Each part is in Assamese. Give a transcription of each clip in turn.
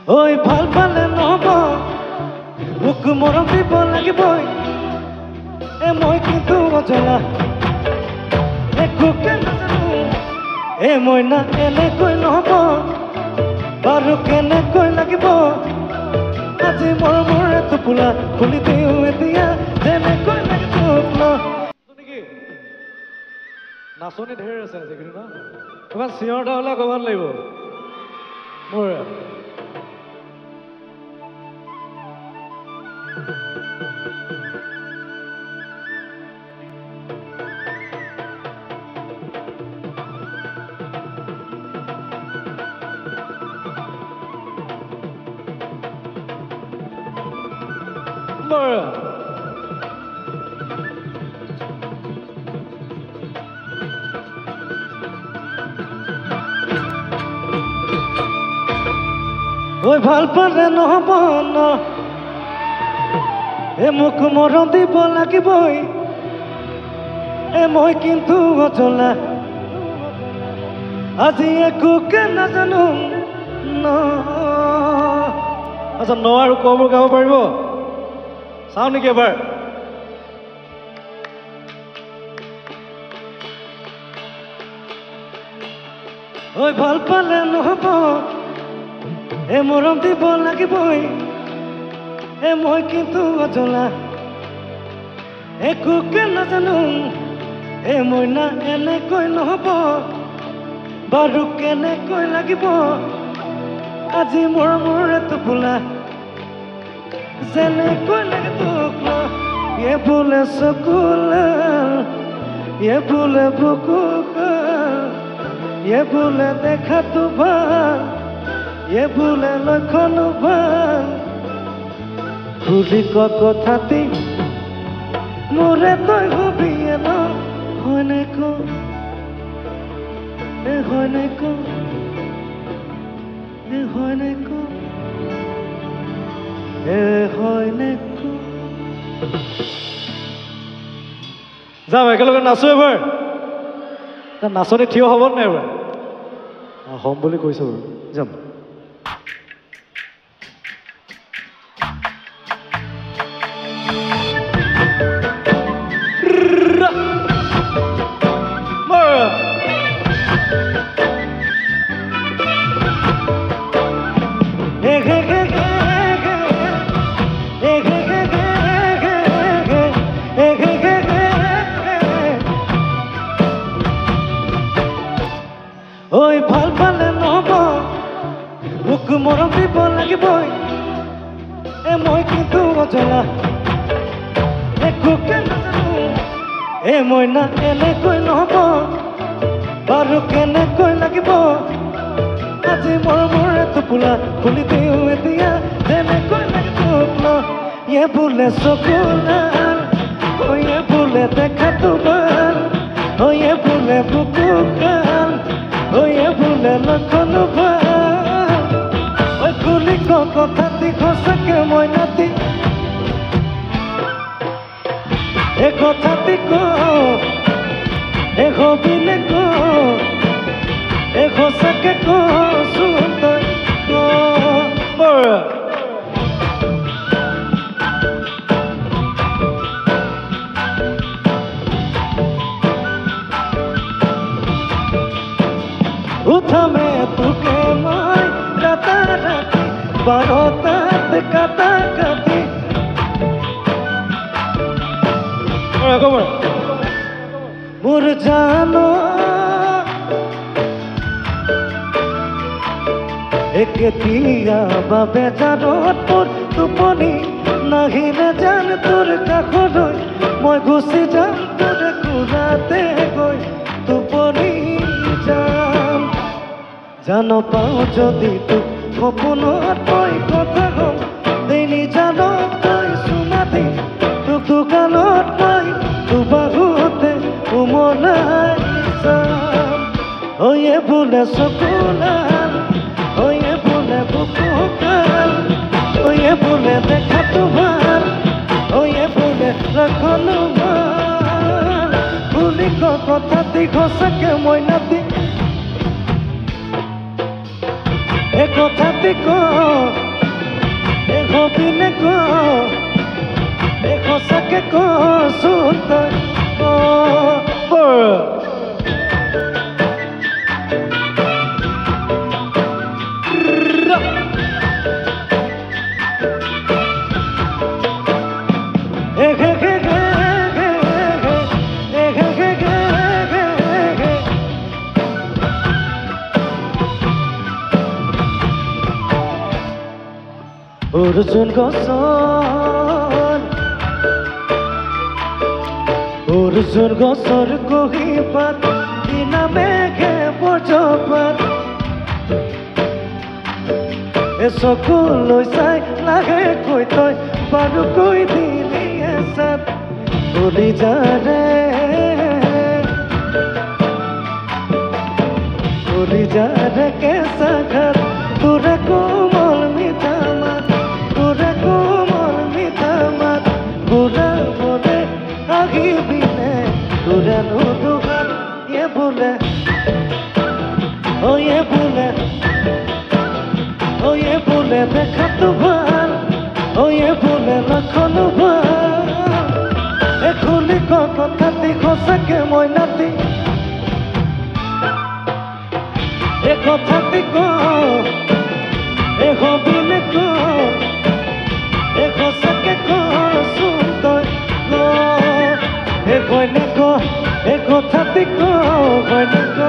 ঐ ভাল পালে নহ'ব মোক মৰম দিব লাগিবই মই কিন্তু অজলা একোকে নাজানো মই না এনেকৈ নহ'ব বাৰু কেনেকৈ লাগিব আজি মৰমৰ টোপোলা খুলি দিওঁ এতিয়া যেনেকৈ লাগে টোপোলা নেকি নাচনি ঢেৰ আছে আজিকালি ন তোমাৰ চিঞৰ এটা হ'লে ক'ব লাগিব মোৰ ঐ ভাল পালে নহ'ব ন মোক মৰম দিব লাগিবই মই কিন্তু অজলা আজি একোকে নাজানো ন আচ্ছা ন আৰু কবোৰ গাব পাৰিব চাওঁ নেকি এবাৰ ঐ ভাল পালে নহ'ব মৰম দিব লাগিবই মই কিন্তু অজলা একোকে নাজানো মই না এনেকৈ নহ'ব বাৰু কেনেকৈ লাগিব আজি মৰমৰ টোপোলা যেনেকৈ লাগে টোপোলা বোলে চকুলাল বোলে বুকু বোলে দেখাটো ভাল বোলে লক্ষণ ভাল খুলি কথাটি মোৰে তই হবি ন হয়নে হয়নে হয়নে হয়নে যাম একেলগে নাচো এবাৰ নাচনি থিয় হ'ব নাই এবাৰ হ'ম বুলি কৈছো বাৰু যাম ঐ ভাল পালে নহ'ব মোক মৰম দিব লাগিবই মই কিন্তু অজলা একোকে নাজানো মই না এনেকৈ নহ'ব বাৰু কেনেকৈ লাগিব আজি মৰমৰ টোপোলা খুলি দিওঁ এতিয়া যেনেকৈ লাগে টোপোলা বোলে চকুলাল বোলে দেখাটো ভাল বোলে বুকু কাল বোলে লক্ষণ ভাল খুলি কথাটি সঁচাকে মই নাতি কথাটি হবিনে সঁচাকে কচোন তই উঠামে তোকে মই কাটা ৰাতি বাৰটাত কাটা কাটি মোৰ জানো কেতিয়া বা বেজাৰত তোৰ টোপনি নাহিলে জান তোৰ কাষলৈ মই গুচি যাম তোৰ কোলাতে গৈ টোপনি যাম জান পাওঁ যদি তোক সপোনত মই কথা কম দেনি জানত তই চুমা দি তোক দোকানত মই দুবাহুতে উমলাই যাম বোলে চকুলাল বোলে বুকু কাল বোলে দেখাটো ভাল বোলে লক্ষণ ভাল বুলি কথাটি সঁচাকে মই নাতি কথাটি ক হবিনে ক সঁচাকে কচোন তই অর্জুন গছৰ কুঁহিপাত দিনা মেঘে বজ্ৰপাত চকুলৈ চাই লাহেকৈ তই বাৰুকৈ দিলি এচাত কলিজাৰে কেঁচা ঘাট তোৰে কোমল মিঠা মাত তোৰে কোমল মিঠা মাত ঘূৰাবলে আহিবিনে তোৰে নুদুহাত বোলে বোলে দেখাতো ভাল বোলে লক্ষণো ভাল খুলি ক কথাটি সঁচাকে মই নাতি কথাটি ক হবিনে ক সঁচাকে কচোন তই হয়নে ক কথাটি ক হয়নে ক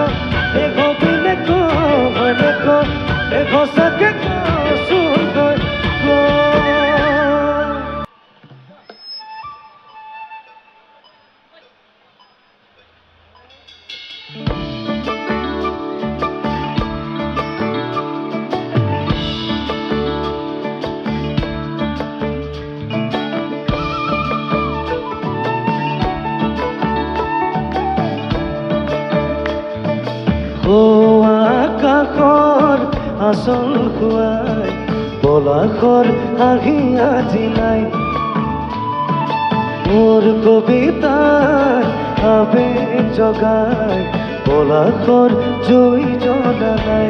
হবিনে ক হয়নে ক সঁচাকে কচোন তই আকাশৰ আচল খুৱাই পলাশৰ হাঁহি আজি নাই মোৰ কবিতাৰ আবেগ জগাই পলাশৰ জুই জ্বলা নাই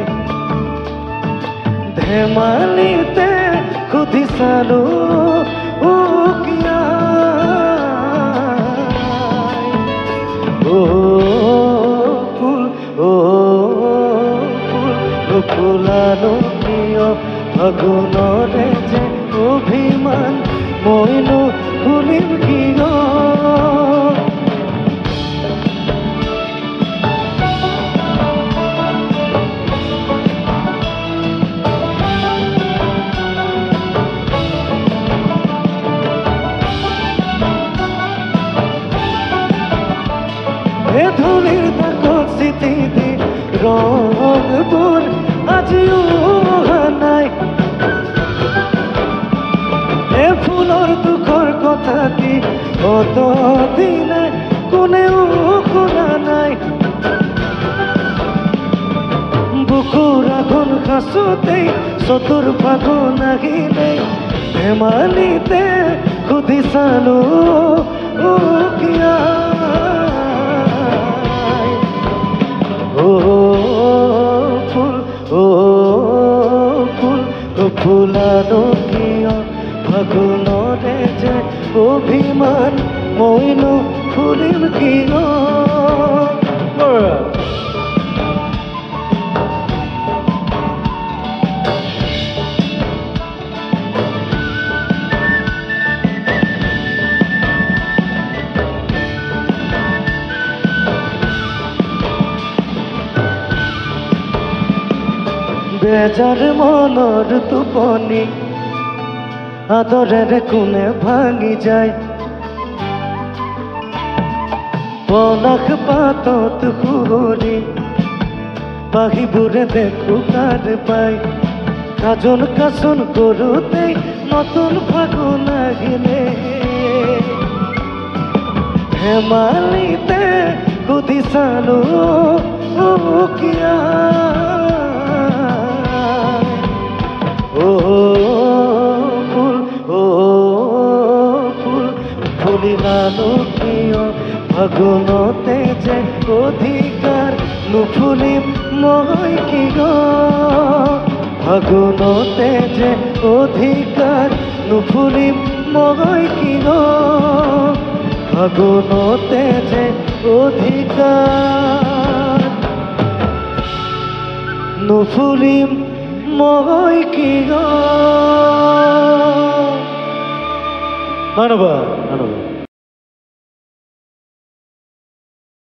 ধেমালিতে সুধি চালো ফুলানো কিয় ফাগুনৰে যে অভিমান মইনো ফুলিম কিয় ধূলিৰ দাগত চিঠি দি ৰংবোৰ আজিও অহা নাই ফুলৰ দুখৰ কথা কি অত দিনে কোনেও শুনা নাই বুকুৰ আঘোণ সাঁচোতেই চতুৰ ফাগুন আহিলে ধেমালিতে সুধি চালো কিয় ফুলানো কিয় ফাগুনৰে যে অভিমান মইনো ফুলিম কিয় বেজাৰ মনৰ টোপনি আদৰেৰে কোনে ভাঙি যায় পলাশ পাতত শুৱৰি পাখিবোৰে দেখো কাৰ পাই কাজল কাচন কৰোঁতেই নতুন ফাগুন আহিলে ধেমালিতে সুধি চালো কিয় ফুলিলানো কিয় ফাগুনতে যে অধিকাৰ নুফুলিম মই কিয় ফাগুনতে যে অধিকার নুফুলিম মগৈ কি গো ফাগুনতে যে অধিকার নুফুলিম মগৈ কি গো ধন্যবাদ ধন্যবাদ